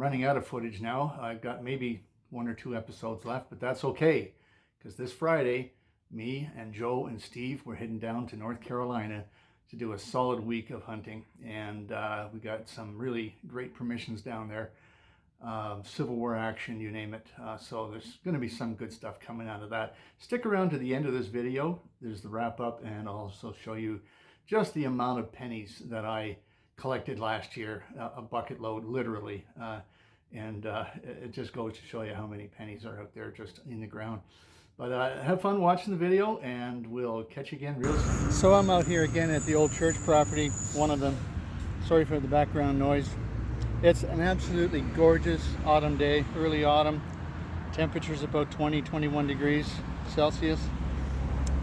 running out of footage now. I've got maybe 1 or 2 episodes left, but that's okay, because this Friday, me and Joe and Steve, we're heading down to North Carolina to do a solid week of hunting, and we got some really great permissions down there. Civil War action, you name it. So there's going to be some good stuff coming out of that. Stick around to the end of this video. There's the wrap up, and I'll also show you just the amount of pennies that I collected last year, a bucket load literally, and it just goes to show you how many pennies are out there just in the ground. But have fun watching the video, and we'll catch you again real soon. So I'm out here again at the old church property, one of them. Sorry for the background noise. It's an absolutely gorgeous autumn day, early autumn. Temperature's about 20-21 degrees Celsius.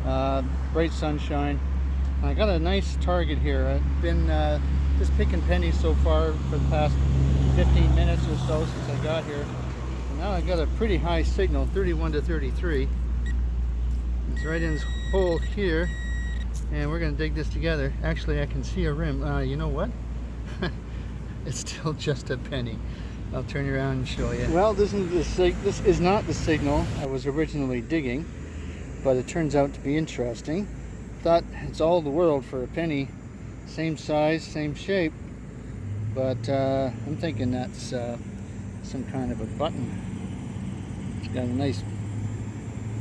Bright sunshine. I got a nice target here. I've been just picking pennies so far for the past 15 minutes or so since I got here. And now I got a pretty high signal, 31 to 33. It's right in this hole here, and we're gonna dig this together. Actually, I can see a rim. You know what? It's still just a penny. I'll turn you around and show you. Well, this is not the signal I was originally digging, but it turns out to be interesting. Thought it's all the world for a penny, same size, same shape, but I'm thinking that's some kind of a button. It's got a nice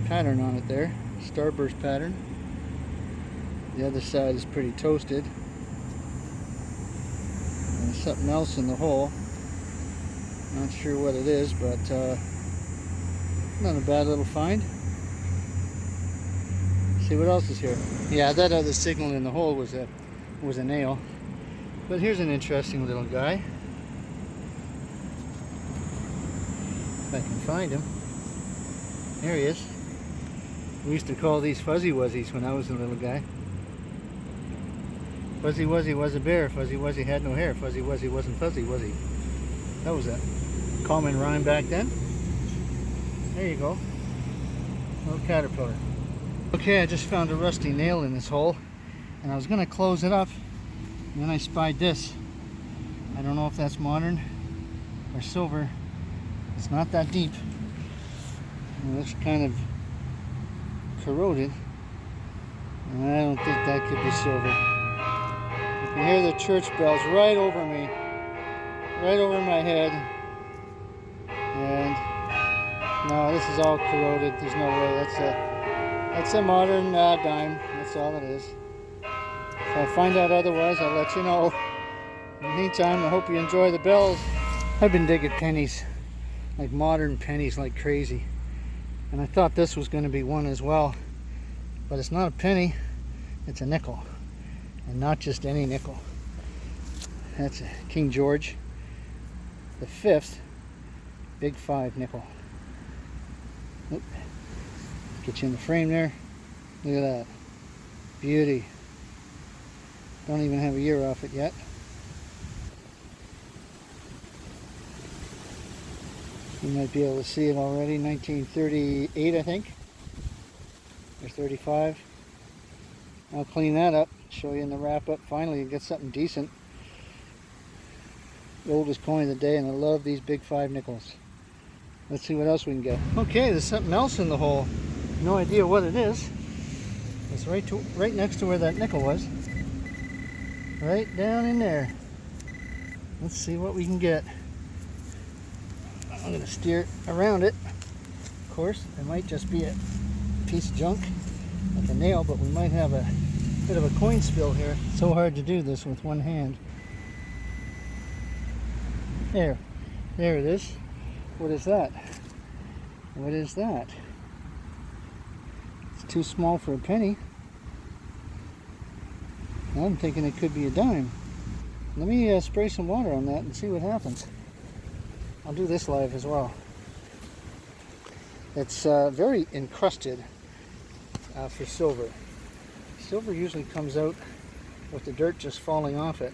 pattern on it there, starburst pattern. The other side is pretty toasted. And there's something else in the hole. Not sure what it is, but not a bad little find. See what else is here. Yeah, that other signal in the hole was a nail. But here's an interesting little guy. If I can find him. There he is. We used to call these fuzzy wuzzies when I was a little guy. Fuzzy wuzzy was a bear. Fuzzy wuzzy had no hair. Fuzzy wuzzy wasn't fuzzy, was he? That was a common rhyme back then. There you go. Little caterpillar. Okay, I just found a rusty nail in this hole, and I was going to close it up, and then I spied this. I don't know if that's modern or silver. It's not that deep. It looks kind of corroded, and I don't think that could be silver. You can hear the church bells right over me, right over my head, and no, this is all corroded. There's no way. That's a modern dime. That's all it is. If I find out otherwise, I'll let you know. In the meantime, I hope you enjoy the bells. I've been digging pennies, like modern pennies, like crazy. And I thought this was going to be one as well. But it's not a penny, it's a nickel. And not just any nickel. That's a King George the 5th Big 5 nickel. Oop. Get you in the frame there. Look at that. Beauty. Don't even have a year off it yet. You might be able to see it already. 1938, I think. Or 35. I'll clean that up. Show you in the wrap up. Finally, you get something decent. The oldest coin of the day, and I love these Big 5 nickels. Let's see what else we can get. Okay, there's something else in the hole. No idea what it is. It's right next to where that nickel was. Right down in there. Let's see what we can get. I'm going to steer around it. Of course, it might just be a piece of junk, like a nail, but we might have a bit of a coin spill here. It's so hard to do this with one hand. There it is. What is that? What is that? It's too small for a penny. I'm thinking it could be a dime. Let me spray some water on that and see what happens. I'll do this live as well. It's very encrusted for silver. Silver usually comes out with the dirt just falling off it.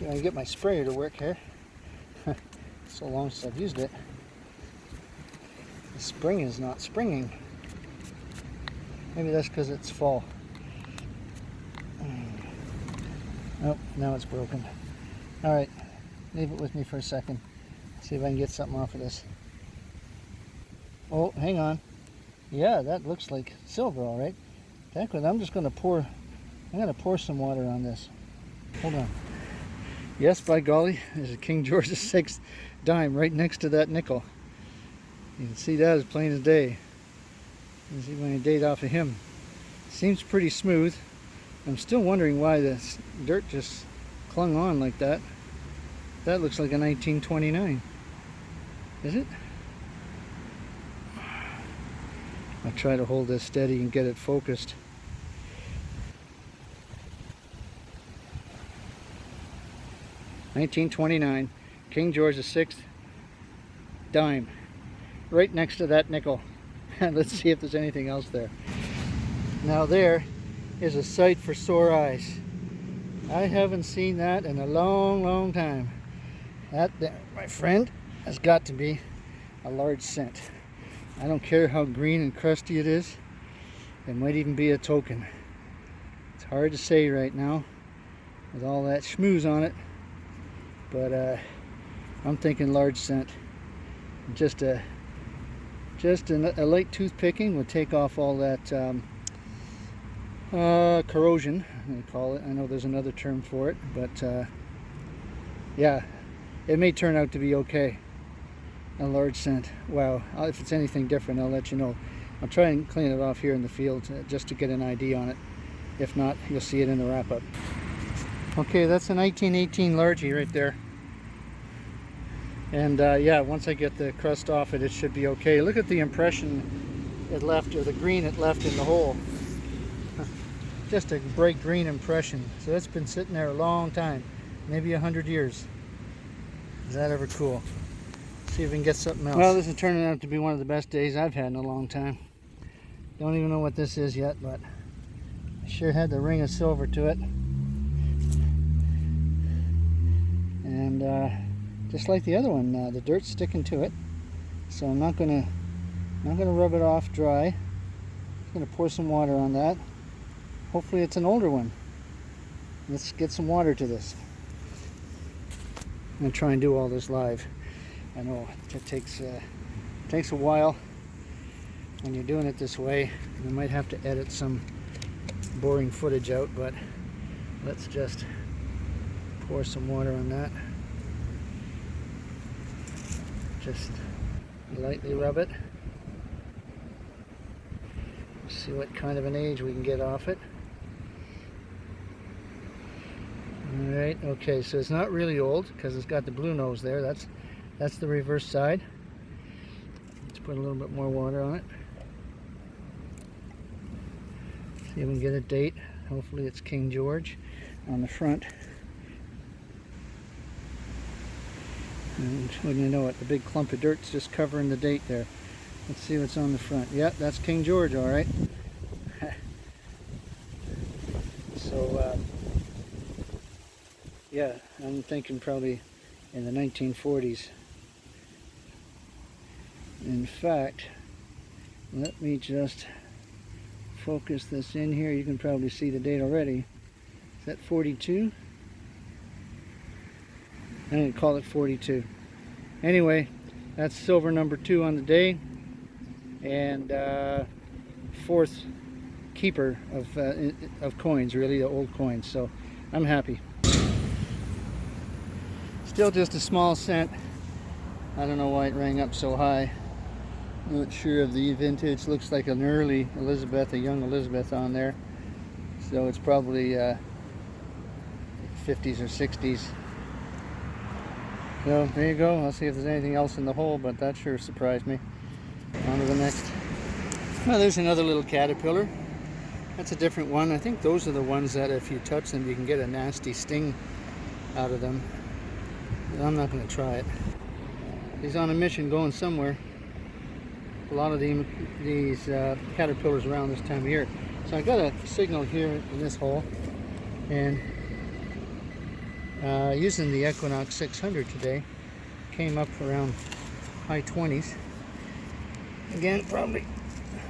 I get my sprayer to work here. So long since I've used it. The spring is not springing. Maybe that's because it's fall. Oh, now it's broken. All right, leave it with me for a second. See if I can get something off of this. Oh, hang on. Yeah, that looks like silver, all right. I'm just going to pour. I'm going to pour some water on this. Hold on. Yes, by golly, there's a King George VI dime right next to that nickel. You can see that as plain as day. You can see my date off of him. Seems pretty smooth. I'm still wondering why the dirt just clung on like that. That looks like a 1929. Is it? I'll try to hold this steady and get it focused. $1929, King George VI dime, right next to that nickel. Let's see if there's anything else there. Now there is a sight for sore eyes. I haven't seen that in a long, long time. That there, my friend, has got to be a large cent. I don't care how green and crusty it is. It might even be a token. It's hard to say right now with all that schmooze on it. But I'm thinking large cent. Just a light tooth picking would take off all that corrosion, they call it. I know there's another term for it, but yeah, it may turn out to be okay. A large cent. Wow. If it's anything different, I'll let you know. I'll try and clean it off here in the field just to get an ID on it. If not, you'll see it in the wrap-up. Okay, that's a 1918 largie right there. And yeah, once I get the crust off it, it should be okay. Look at the impression it left, or the green it left in the hole. Just a bright green impression. So it's been sitting there a long time, maybe 100 years. Is that ever cool? See if we can get something else. Well, this is turning out to be one of the best days I've had in a long time. Don't even know what this is yet, but I sure had the ring of silver to it. And just like the other one, the dirt's sticking to it. So I'm not gonna rub it off dry. I'm gonna pour some water on that. Hopefully it's an older one. Let's get some water to this. I'm gonna try and do all this live. I know it takes a while when you're doing it this way. You might have to edit some boring footage out, but let's just pour some water on that. Just lightly rub it. See what kind of an age we can get off it. Alright, okay, so it's not really old because it's got the blue nose there. That's the reverse side. Let's put a little bit more water on it. See if we can get a date. Hopefully it's King George on the front. And when you know it, the big clump of dirt's just covering the date there. Let's see what's on the front. Yep, that's King George, all right. So, yeah, I'm thinking probably in the 1940s. In fact, let me just focus this in here. You can probably see the date already. Is that 42? I'm going to call it 42. Anyway, that's silver number 2 on the day, and fourth keeper of coins, really, the old coins. So I'm happy. Still just a small cent. I don't know why it rang up so high. I'm not sure of the vintage. Looks like an early Elizabeth, a young Elizabeth on there. So it's probably 50s or 60s. So there you go. I'll see if there's anything else in the hole, but that sure surprised me. On to the next. Well, there's another little caterpillar. That's a different one. I think those are the ones that if you touch them, you can get a nasty sting out of them. But I'm not going to try it. He's on a mission going somewhere. A lot of these caterpillars around this time of year. So I got a signal here in this hole, and using the Equinox 600 today, came up around high 20s. Again, probably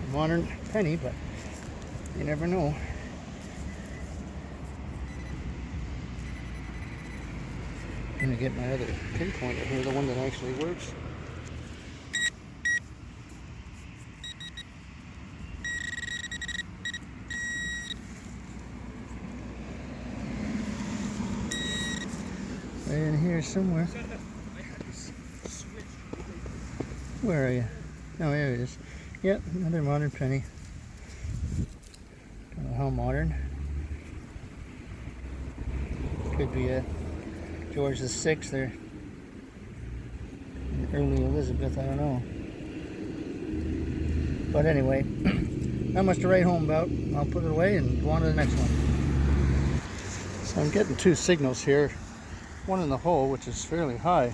a modern penny, but you never know. I'm gonna get my other pinpointer here, the one that actually works. Right in here somewhere. Where are you? Oh, there it is. Yep, another modern penny. Don't know how modern. Could be a George VI there. Early Elizabeth, I don't know. But anyway, not much to write home about. I'll put it away and go on to the next one. So I'm getting two signals here. One in the hole, which is fairly high.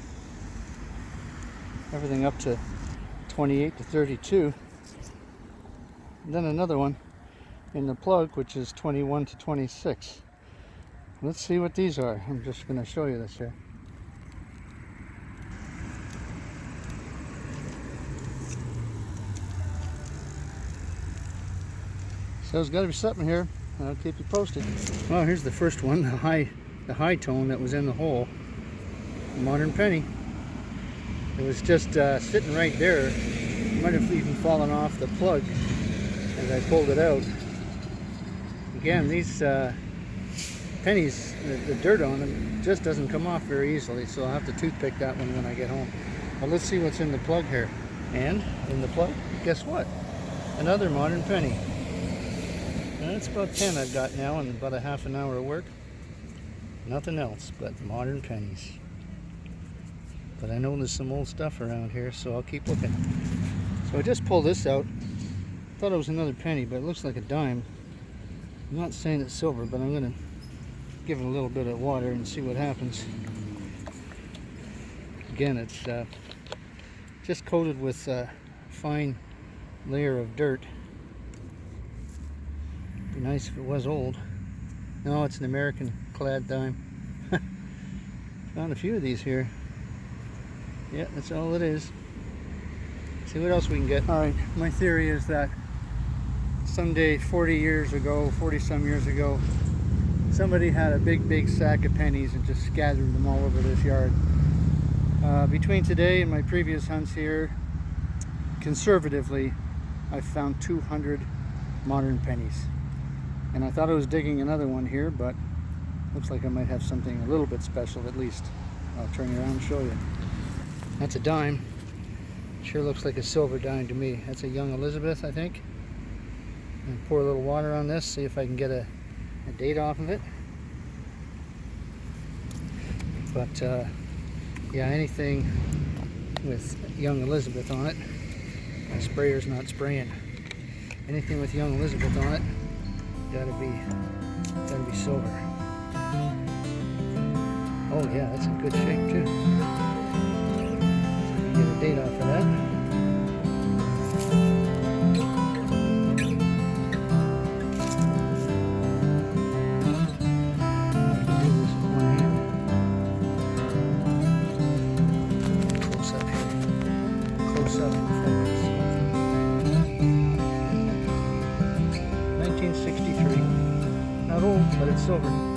Everything up to 28 to 32. And then another one in the plug, which is 21 to 26. Let's see what these are. I'm just going to show you this here. So there's got to be something here. I'll keep you posted. Well, here's the first one, the high tone that was in the hole. Modern penny. It was just sitting right there. It might have even fallen off the plug as I pulled it out. Again, these pennies, the dirt on them just doesn't come off very easily, so I'll have to toothpick that one when I get home. But let's see what's in the plug here. And in the plug, guess what? Another modern penny. That's about 10 I've got now in about a half an hour of work. Nothing else but modern pennies. But I know there's some old stuff around here, so I'll keep looking. So I just pulled this out. Thought it was another penny, but it looks like a dime. I'm not saying it's silver, but I'm going to give it a little bit of water and see what happens. Again, it's just coated with a fine layer of dirt. Be nice if it was old. No, it's an American clad dime. Found a few of these here. Yeah, that's all it is. See what else we can get. Alright, my theory is that someday 40 some years ago, somebody had a big sack of pennies and just scattered them all over this yard. Between today and my previous hunts here, conservatively, I've found 200 modern pennies. And I thought I was digging another one here, but looks like I might have something a little bit special at least. I'll turn you around and show you. That's a dime. Sure looks like a silver dime to me. That's a young Elizabeth, I think. And pour a little water on this, see if I can get a date off of it. But yeah, anything with young Elizabeth on it, my sprayer's not spraying. Anything with young Elizabeth on it, gotta be silver. Oh yeah, that's in good shape too. Get a date off of that. Close up here. Close up and focus. 1963. Not old, but it's silver.